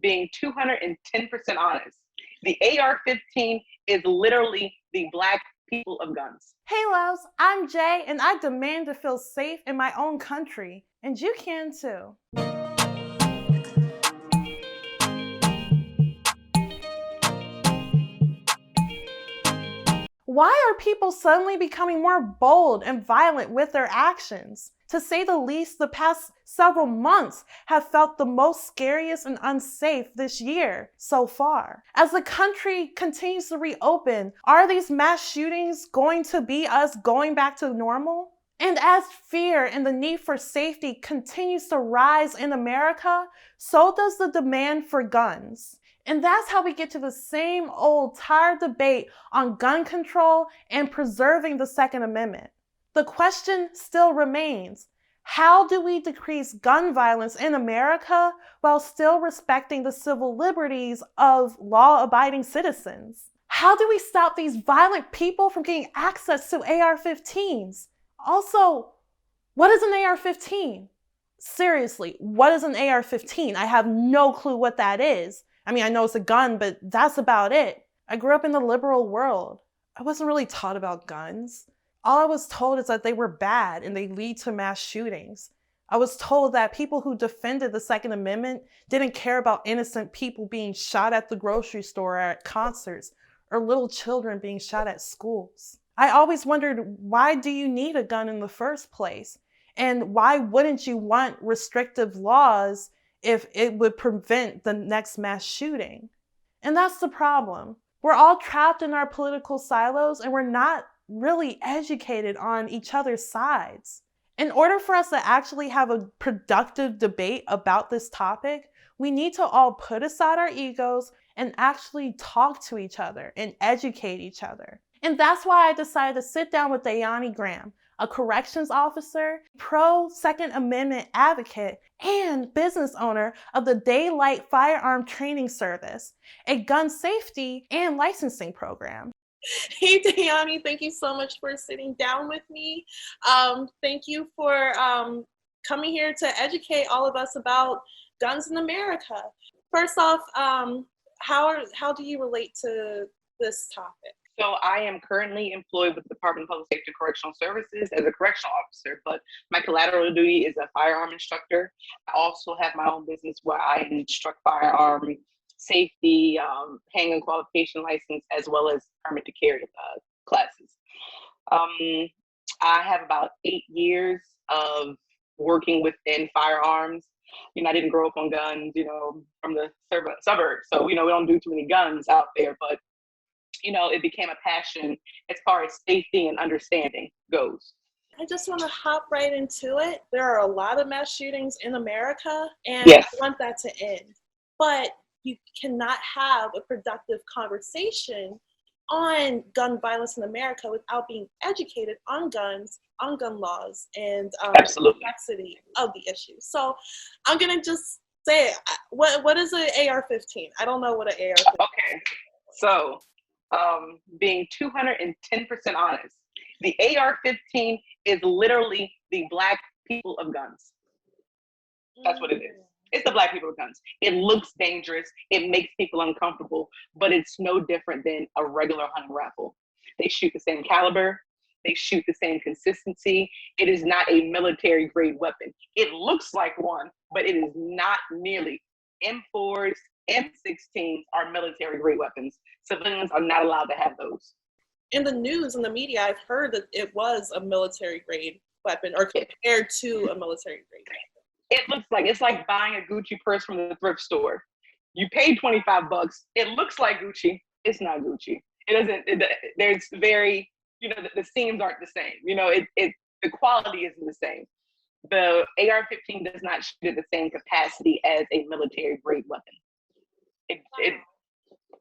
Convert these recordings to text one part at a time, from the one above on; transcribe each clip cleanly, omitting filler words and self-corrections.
Being 210% honest, the AR-15 is literally the black people of guns. Hey loves, I'm Jay and I demand to feel safe in my own country, and you can too. Why are people suddenly becoming more bold and violent with their actions? To say the least, the past several months have felt the most scariest and unsafe this year so far. As the country continues to reopen, are these mass shootings going to be us going back to normal? And as fear and the need for safety continues to rise in America, so does the demand for guns. And that's how we get to the same old tired debate on gun control and preserving the Second Amendment. The question still remains, how do we decrease gun violence in America while still respecting the civil liberties of law-abiding citizens? How do we stop these violent people from getting access to AR-15s? Also, what is an AR-15? Seriously, what is an AR-15? I have no clue what that is. I mean, I know it's a gun, but that's about it. I grew up in the liberal world. I wasn't really taught about guns. All I was told is that they were bad and they lead to mass shootings. I was told that people who defended the Second Amendment didn't care about innocent people being shot at the grocery store or at concerts, or little children being shot at schools. I always wondered, why do you need a gun in the first place? And why wouldn't you want restrictive laws if it would prevent the next mass shooting? And that's the problem. We're all trapped in our political silos and we're not really educated on each other's sides. In order for us to actually have a productive debate about this topic, we need to all put aside our egos and actually talk to each other and educate each other. And that's why I decided to sit down with Dahyanni Graham, a corrections officer, pro-Second Amendment advocate, and business owner of the Daylitefirearmtraining service, a gun safety and licensing program. Hey, Dahyanni, thank you so much for sitting down with me. Thank you for coming here to educate all of us about guns in America. First off, how do you relate to this topic? So I am currently employed with the Department of Public Safety and Correctional Services as a correctional officer, but my collateral duty is a firearm instructor. I also have my own business where I instruct firearm safety, handgun qualification license, as well as permit to carry classes. I have about 8 years of working within firearms. I didn't grow up on guns, from the suburbs. So, we don't do too many guns out there, but it became a passion as far as safety and understanding goes. I just want to hop right into it. There are a lot of mass shootings in America, and Yes. I want that to end. But you cannot have a productive conversation on gun violence in America without being educated on guns, on gun laws, and the complexity of the issue. So I'm going to just say, what is an AR-15? I don't know what an AR-15 is. Okay, so being 210% honest, the AR-15 is literally the black people of guns. That's what it is. It's the black people of guns. It looks dangerous. It makes people uncomfortable, but it's no different than a regular hunting rifle. They shoot the same caliber. They shoot the same consistency. It is not a military grade weapon. It looks like one, but it is not nearly. M4s, M16s are military grade weapons. Civilians are not allowed to have those. In the news and the media, I've heard that it was a military grade weapon, or compared to a military grade weapon. It's like buying a Gucci purse from the thrift store. You paid $25. It looks like Gucci. It's not Gucci. There's very, the seams aren't the same. The quality isn't the same. The AR-15 does not shoot at the same capacity as a military grade weapon. It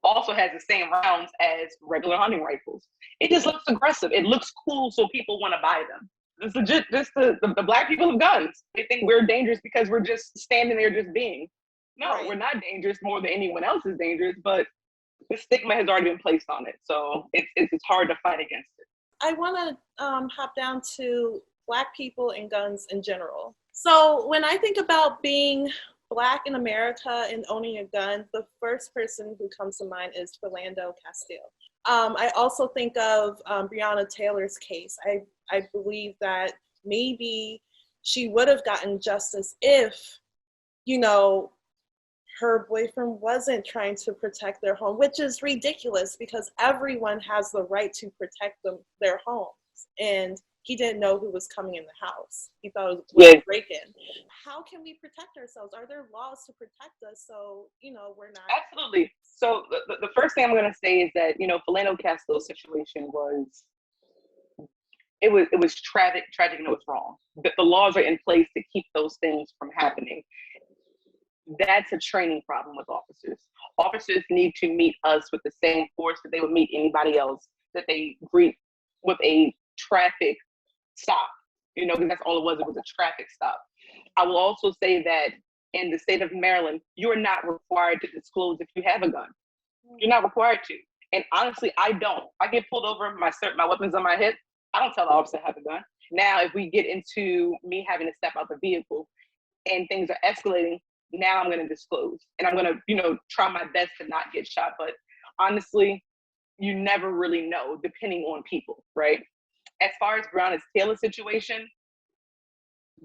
also has the same rounds as regular hunting rifles. It just looks aggressive. It looks cool, so people want to buy them. It's legit just the black people of guns. They think we're dangerous because we're just standing there just being. No, right. We're not dangerous more than anyone else is dangerous, but the stigma has already been placed on it. So it's hard to fight against it. I want to hop down to Black people and guns in general. So when I think about being Black in America and owning a gun, the first person who comes to mind is Philando Castile. I also think of Breonna Taylor's case. I believe that maybe she would have gotten justice if, you know, her boyfriend wasn't trying to protect their home, which is ridiculous because everyone has the right to protect their homes. And he didn't know who was coming in the house. He thought it was a break-in. How can we protect ourselves? Are there laws to protect us so, you know, we're not? Absolutely. So the first thing I'm going to say is that, you know, Philando Castile's situation was, it was tragic and it was wrong. The laws are in place to keep those things from happening. That's a training problem with officers. Officers need to meet us with the same force that they would meet anybody else that they greet with a traffic stop, you know, because that's all it was a traffic stop. I will also say that in the state of Maryland, you're not required to disclose if you have a gun. You're not required to. And honestly, I don't. I get pulled over, my weapon's on my hip, I don't tell the officer I have a gun. Now, if we get into me having to step out the vehicle and things are escalating, now I'm going to disclose. And I'm going to, you know, try my best to not get shot. But honestly, you never really know, depending on people, right? As far as Breonna Taylor's situation,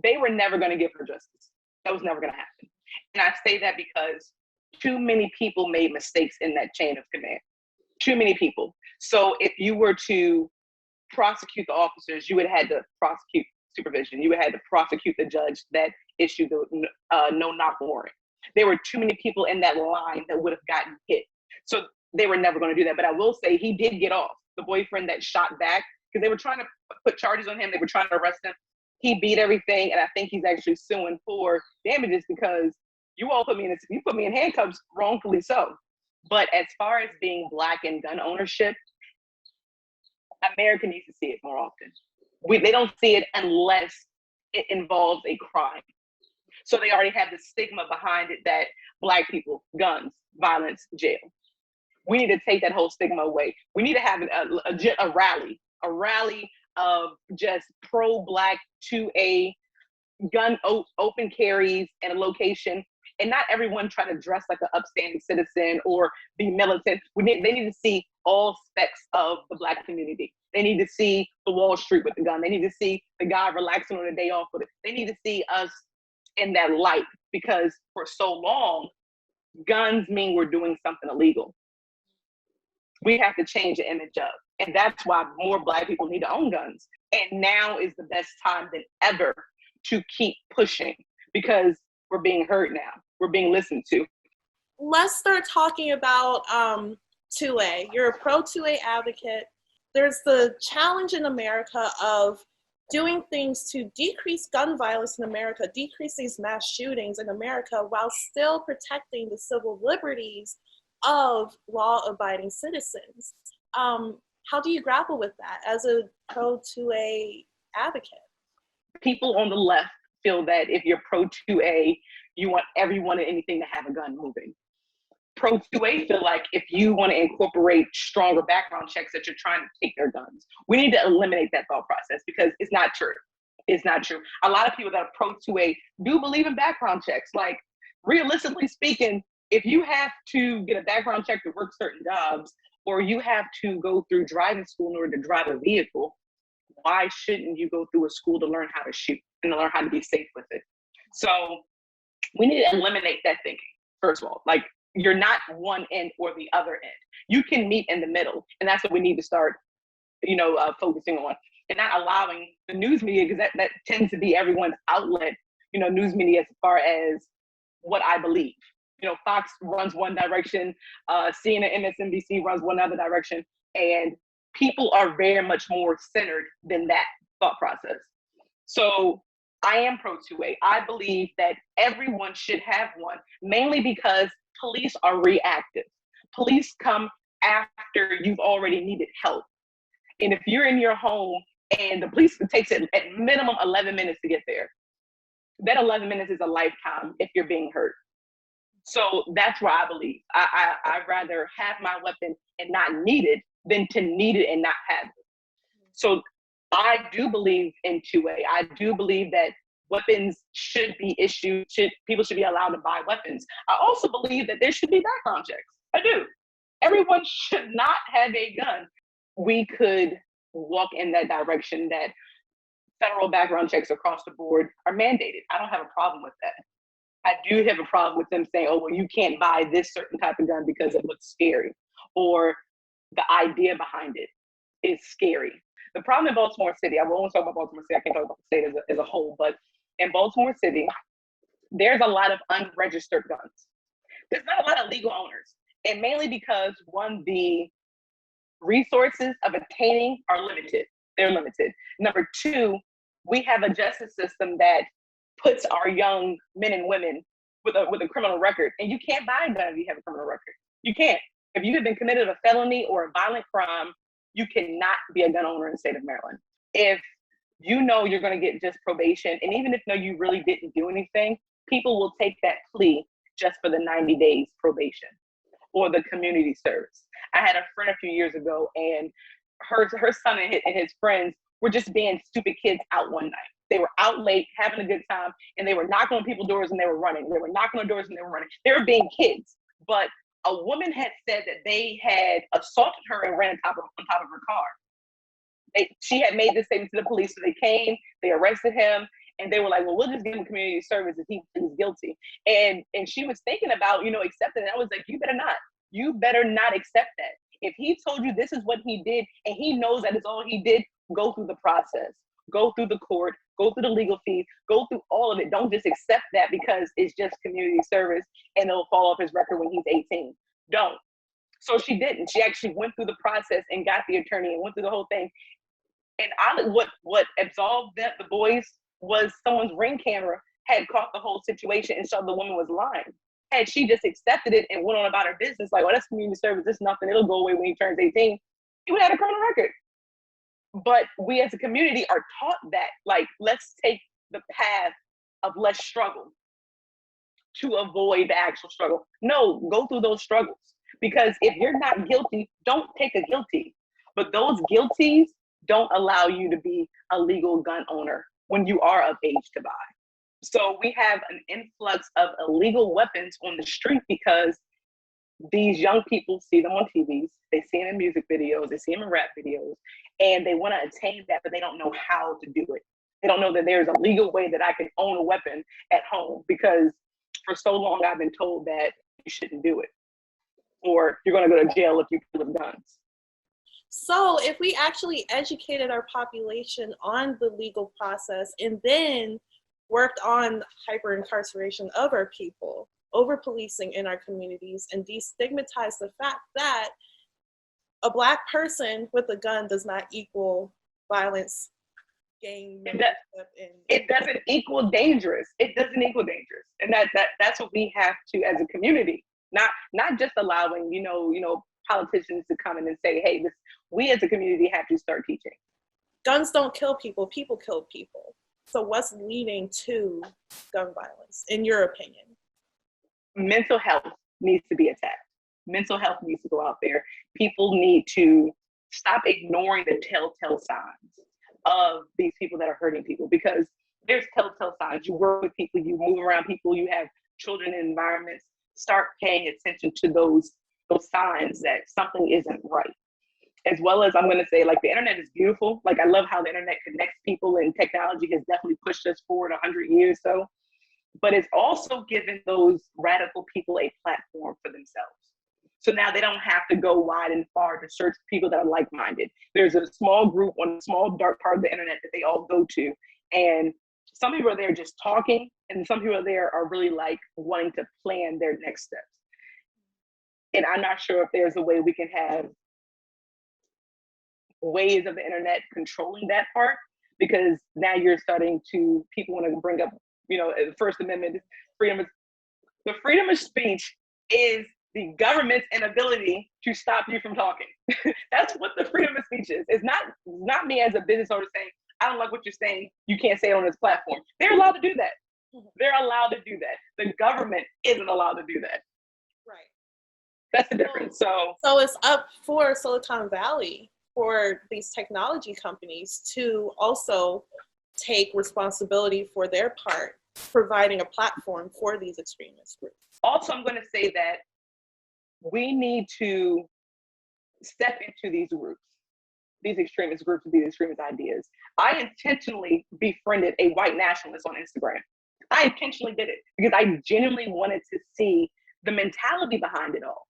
they were never going to give her justice. That was never going to happen. And I say that because too many people made mistakes in that chain of command. Too many people. So if you were to prosecute the officers, you would have had to prosecute supervision. You would have had to prosecute the judge that issued the no-knock warrant. There were too many people in that line that would have gotten hit. So they were never going to do that. But I will say he did get off. The boyfriend that shot back, because they were trying to put charges on him. They were trying to arrest him. He beat everything. And I think he's actually suing for damages because you put me in handcuffs, wrongfully so. But as far as being Black and gun ownership, America needs to see it more often. They don't see it unless it involves a crime. So they already have the stigma behind it that Black people, guns, violence, jail. We need to take that whole stigma away. We need to have a rally of just pro-Black to a gun open carries in a location, and not everyone try to dress like an upstanding citizen or be militant. They need to see all specs of the Black community. They need to see the Wall Street with the gun. They need to see the guy relaxing on a day off with it. They need to see us in that light, because for so long, guns mean we're doing something illegal. We have to change the image of. And that's why more Black people need to own guns. And now is the best time than ever to keep pushing, because we're being heard now. We're being listened to. Let's start talking about 2A. You're a pro 2A advocate. There's the challenge in America of doing things to decrease gun violence in America, decrease these mass shootings in America, while still protecting the civil liberties of law-abiding citizens. How do you grapple with that as a pro 2A advocate? People on the left feel that if you're pro 2A, you want everyone and anything to have a gun moving. Pro 2A feel like if you want to incorporate stronger background checks, that you're trying to take their guns. We need to eliminate that thought process, because it's not true. It's not true. A lot of people that are pro 2A do believe in background checks. Like, realistically speaking, if you have to get a background check to work certain jobs, or you have to go through driving school in order to drive a vehicle, why shouldn't you go through a school to learn how to shoot and to learn how to be safe with it? So we need to eliminate that thinking, first of all. Like, you're not one end or the other end. You can meet in the middle, and that's what we need to start, focusing on, and not allowing the news media, because that tends to be everyone's outlet, news media, as far as what I believe. Fox runs one direction, CNN, MSNBC runs one other direction, and people are very much more centered than that thought process. So I am pro 2A. I believe that everyone should have one, mainly because police are reactive. Police come after you've already needed help. And if you're in your home and the police, it takes at minimum 11 minutes to get there, that 11 minutes is a lifetime if you're being hurt. So that's where I believe. I'd rather have my weapon and not need it than to need it and not have it. So I do believe in 2A. I do believe that weapons should be issued, people should be allowed to buy weapons. I also believe that there should be background checks. I do. Everyone should not have a gun. We could walk in that direction, that federal background checks across the board are mandated. I don't have a problem with that. I do have a problem with them saying, oh, well, you can't buy this certain type of gun because it looks scary, or the idea behind it is scary. The problem in Baltimore City, I won't talk about Baltimore City, I can't talk about the state as a whole, but in Baltimore City, there's a lot of unregistered guns. There's not a lot of legal owners, and mainly because, one, the resources of attaining are limited. They're limited. Number two, we have a justice system that puts our young men and women with a criminal record, and you can't buy a gun if you have a criminal record. You can't. If you have been committed a felony or a violent crime, you cannot be a gun owner in the state of Maryland. If you know you're going to get just probation, and even if you really didn't do anything, people will take that plea just for the 90 days probation or the community service. I had a friend a few years ago, and her son and his friends were just being stupid kids out one night. They were out late, having a good time, and they were knocking on people's doors and they were running. They were knocking on doors and they were running. They were being kids. But a woman had said that they had assaulted her and ran on top of her car. She had made this statement to the police, so they came, they arrested him, and they were like, well, we'll just give him community service if he's guilty. And she was thinking about, accepting it. I was like, you better not accept that. If he told you this is what he did, and he knows that it's all he did, go through the process. Go through the court, go through the legal fees, go through all of it. Don't just accept that because it's just community service and it'll fall off his record when he's 18. Don't. So she didn't. She actually went through the process and got the attorney and went through the whole thing. And what absolved the boys was someone's Ring camera had caught the whole situation and showed the woman was lying. Had she just accepted it and went on about her business, like, well, that's community service, it's nothing, it'll go away when he turns 18, he would have a criminal record. But we as a community are taught that, like, let's take the path of less struggle to avoid the actual struggle. No, go through those struggles. Because if you're not guilty, don't take a guilty. But those guilties don't allow you to be a legal gun owner when you are of age to buy. So we have an influx of illegal weapons on the street because these young people see them on TVs, they see them in music videos, they see them in rap videos, and they want to attain that, but they don't know how to do it. They don't know that there's a legal way that I can own a weapon at home, because for so long I've been told that you shouldn't do it, or you're going to go to jail if you play with guns. So if we actually educated our population on the legal process and then worked on hyper-incarceration of our people, over-policing in our communities, and destigmatize the fact that a Black person with a gun does not equal violence, gang membership. It doesn't equal dangerous. It doesn't equal dangerous. And that's what we have to, as a community, not just allowing, politicians to come in and say, hey, we as a community have to start teaching. Guns don't kill people, people kill people. So what's leading to gun violence, in your opinion? Mental health needs to be attacked. Mental health needs to go out there. People need to stop ignoring the telltale signs of these people that are hurting people, because there's telltale signs. You work with people, you move around people, you have children in environments. Start paying attention to those signs that something isn't right. As well as, I'm going to say, like, the internet is beautiful. Like, I love how the internet connects people, and technology has definitely pushed us forward 100 years so. But it's also given those radical people a platform for themselves. So now they don't have to go wide and far to search people that are like-minded. There's a small group on a small dark part of the internet that they all go to. And some people are there just talking, and some people are there are really like wanting to plan their next steps. And I'm not sure if there's a way we can have ways of the internet controlling that part, because now you're starting to, people want to bring up, the First Amendment, the freedom of speech is the government's inability to stop you from talking. That's what the freedom of speech is. It's not me as a business owner saying, I don't like what you're saying, you can't say it on this platform. They're allowed to do that. They're allowed to do that. The government isn't allowed to do that. Right. That's the difference. So it's up for Silicon Valley, for these technology companies to also take responsibility for their part, providing a platform for these extremist groups. Also, I'm going to say that we need to step into these groups, these extremist groups, these extremist ideas. I intentionally befriended a white nationalist on Instagram. I intentionally did it because I genuinely wanted to see the mentality behind it all.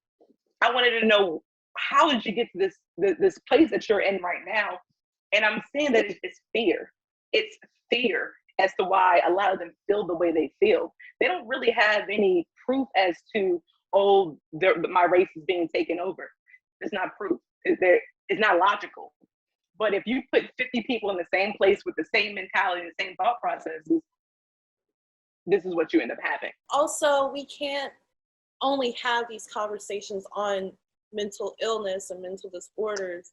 I wanted to know, how did you get to this place that you're in right now? And I'm saying that it's fear. It's fear as to why a lot of them feel the way they feel. They don't really have any proof as to, oh, my race is being taken over. It's not proof. It's not logical. But if you put 50 people in the same place with the same mentality and the same thought processes, this is what you end up having. Also, we can't only have these conversations on mental illness and mental disorders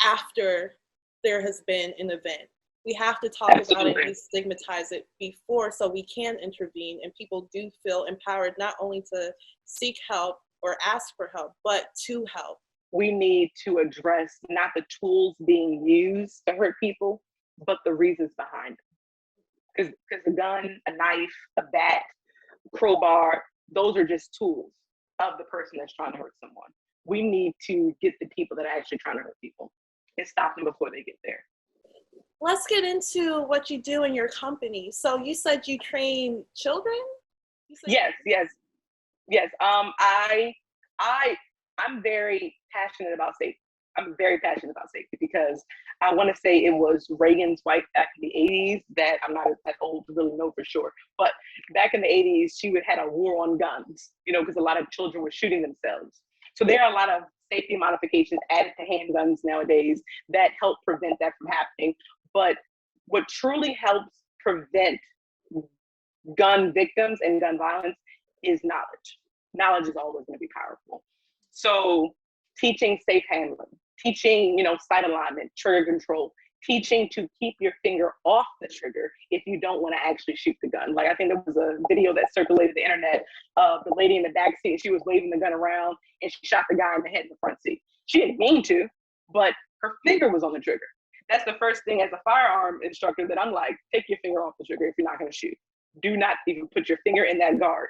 after there has been an event. We have to talk Absolutely. about it and destigmatize it before, so we can intervene and people do feel empowered not only to seek help or ask for help, but to help. We need to address not the tools being used to hurt people, but the reasons behind it. Because a gun, a knife, a bat, crowbar, those are just tools of the person that's trying to hurt someone. We need to get the people that are actually trying to hurt people and stop them before they get there. Let's get into what you do in your company. So you said you train children? Yes. I'm very passionate about safety. I'm very passionate about safety because I want to say it was Reagan's wife back in the 80s that I'm not that old to really know for sure. But back in the 80s, she had a war on guns, because a lot of children were shooting themselves. So there are a lot of safety modifications added to handguns nowadays that help prevent that from happening. But what truly helps prevent gun victims and gun violence is knowledge. Knowledge is always going to be powerful. So teaching safe handling, teaching, sight alignment, trigger control, teaching to keep your finger off the trigger if you don't want to actually shoot the gun. Like, I think there was a video that circulated the internet of the lady in the back seat. She was waving the gun around and she shot the guy in the head in the front seat. She didn't mean to, but her finger was on the trigger. That's the first thing as a firearm instructor that I'm like, take your finger off the trigger if you're not going to shoot. Do not even put your finger in that guard.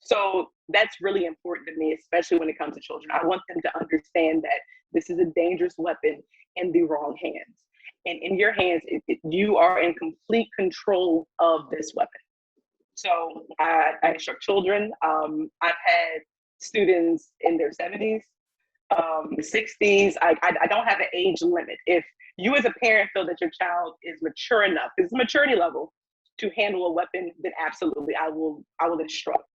So that's really important to me, especially when it comes to children. I want them to understand that this is a dangerous weapon in the wrong hands. And in your hands, you are in complete control of this weapon. So I instruct children. I've had students in their 70s, 60s. I don't have an age limit. If you as a parent feel that your child is mature enough, it's a maturity level to handle a weapon, then absolutely, I will instruct.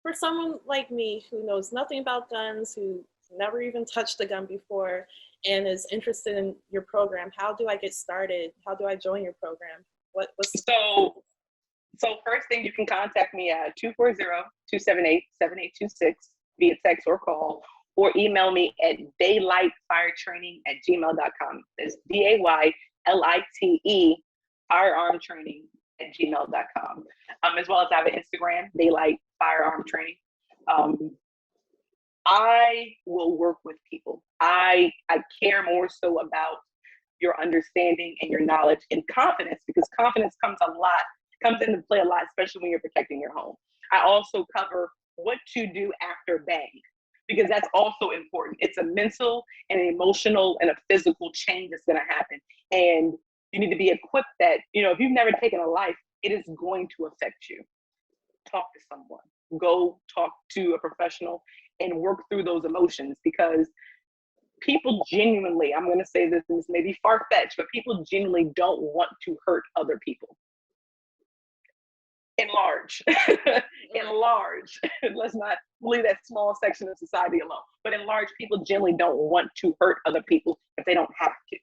For someone like me who knows nothing about guns, who never even touched a gun before, and is interested in your program, how do I get started? How do I join your program? So first thing, you can contact me at 240-278-7826 via text or call, or email me at daylitefiretraining@gmail.com. That's DAYLITE firearmtraining@gmail.com. As well as I have an Instagram, Daylitefirearmtraining. I will work with people. I care more so about your understanding and your knowledge and confidence, because confidence comes into play a lot, especially when you're protecting your home. I also cover what to do after bang, because that's also important. It's a mental and an emotional and a physical change that's going to happen. And you need to be equipped that, if you've never taken a life, it is going to affect you. Talk to someone. Go talk to a professional and work through those emotions, because people genuinely, I'm going to say this may be far-fetched, but people genuinely don't want to hurt other people. In large. Let's not leave that small section of society alone. But in large, people generally don't want to hurt other people if they don't have to.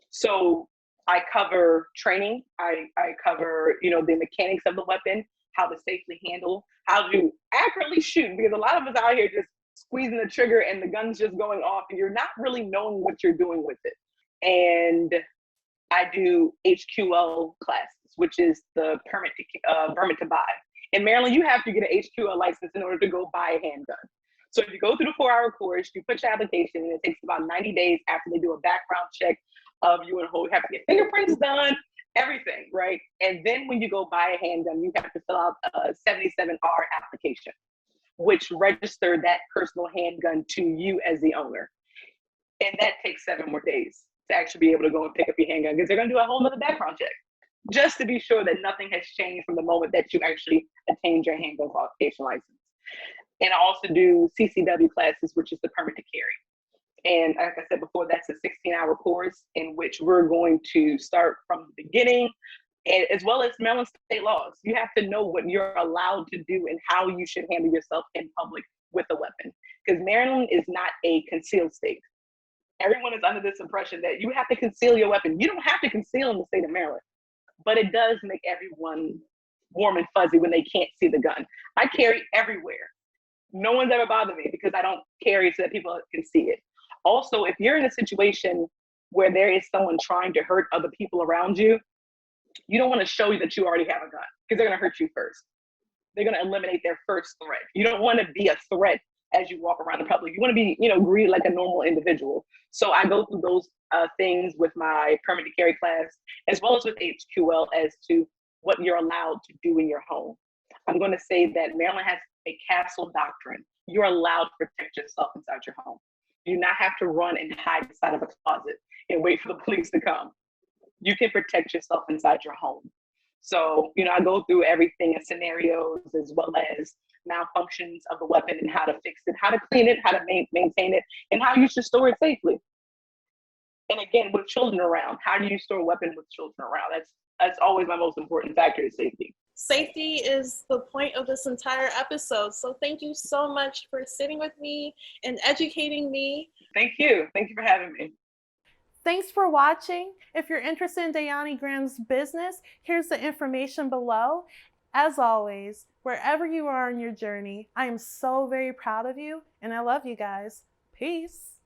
So I cover training. I cover, the mechanics of the weapon, how to safely handle, how to accurately shoot, because a lot of us out here just squeezing the trigger and the gun's just going off and you're not really knowing what you're doing with it. And I do HQL classes, which is the permit to buy. In Maryland, you have to get an HQL license in order to go buy a handgun. So if you go through the 4-hour course, you put your application in, it takes about 90 days after they do a background check of you and whole. You have to get fingerprints done, everything, right? And then when you go buy a handgun, you have to fill out a 77R application, which registered that personal handgun to you as the owner. And that takes 7 more days to actually be able to go and pick up your handgun, because they're going to do a whole nother background check just to be sure that nothing has changed from the moment that you actually attained your handgun qualification license. And I also do CCW classes, which is the permit to carry. And like I said before, that's a 16-hour course in which we're going to start from the beginning, and as well as Maryland state laws. You have to know what you're allowed to do and how you should handle yourself in public with a weapon, because Maryland is not a concealed state. Everyone is under this impression that you have to conceal your weapon. You don't have to conceal in the state of Maryland, but it does make everyone warm and fuzzy when they can't see the gun. I carry everywhere. No one's ever bothered me because I don't carry so that people can see it. Also, if you're in a situation where there is someone trying to hurt other people around you, you don't want to show you that you already have a gun, because they're going to hurt you first. They're going to eliminate their first threat. You don't want to be a threat as you walk around the public. You want to be, greeted like a normal individual. So I go through those things with my permit to carry class, as well as with HQL, as to what you're allowed to do in your home. I'm going to say that Maryland has a castle doctrine. You're allowed to protect yourself inside your home. You do not have to run and hide inside of a closet and wait for the police to come. You can protect yourself inside your home. So, I go through everything in scenarios, as well as malfunctions of the weapon and how to fix it, how to clean it, how to maintain it, and how you should store it safely. And again, with children around, how do you store a weapon with children around? That's always my most important factor, is safety. Safety is the point of this entire episode. So thank you so much for sitting with me and educating me. Thank you. Thank you for having me. Thanks for watching. If you're interested in Dahyanni Graham's business, here's the information below. As always, wherever you are in your journey, I am so very proud of you, and I love you guys. Peace.